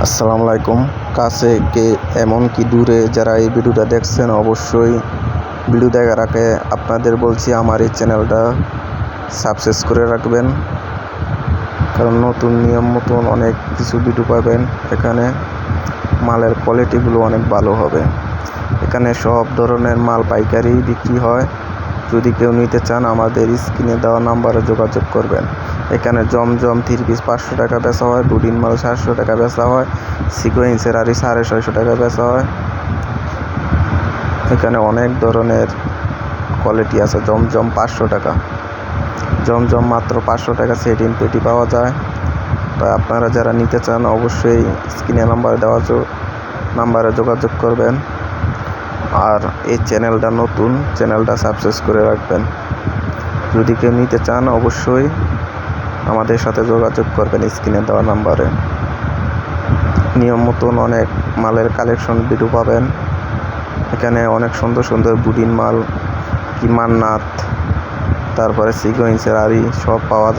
আসসালামু আলাইকুম। কাছে কে এমনকি দূরে যারা এই ভিডিওটা দেখছেন, অবশ্যই ভিডিও দেখার আগে আপনাদের বলছি আমার এই চ্যানেলটা সাবস্ক্রাইব করে রাখবেন, কারণ নতুন নিয়ম মতন অনেক কিছু ভিডিও পাবেন। এখানে মালের কোয়ালিটিগুলো অনেক ভালো হবে। এখানে সব ধরনের মাল পাইকারি বিক্রি হয়। যদি কেউ নিতে চান আমাদের স্ক্রিনে দেওয়া নাম্বারে যোগাযোগ করবেন। এখানে জমজম 3 পিস 500 টাকা বেচা হয়, বুডিন মাল 700 টাকা বেচা হয়, সিকোয়েন্সের আরি 650 টাকা বেচা হয়। এখানে অনেক ধরনের কোয়ালিটি আছে। জমজম 500 টাকা, জমজম মাত্র 500 টাকা সেট ইন পেটি পাওয়া যায়। তাই আপনারা যারা নিতে চান অবশ্যই স্ক্রিনে নাম্বারে যোগাযোগ করবেন। আর এই চ্যানেলটা নতুন, চ্যানেলটা সাবস্ক্রাইব করে রাখবেন। যদি কেউ নিতে চান অবশ্যই আমাদের সাথে যোগাযোগ করবেন স্ক্রিনে দেওয়া নাম্বারে। নিয়ম মতন অনেক মালের কালেকশন ভিডিও পাবেন। এখানে অনেক সুন্দর সুন্দর বুডিন মাল, কি মান্নাত, তারপরে সিকোয়েন্সের আরি সব পাওয়া যায়।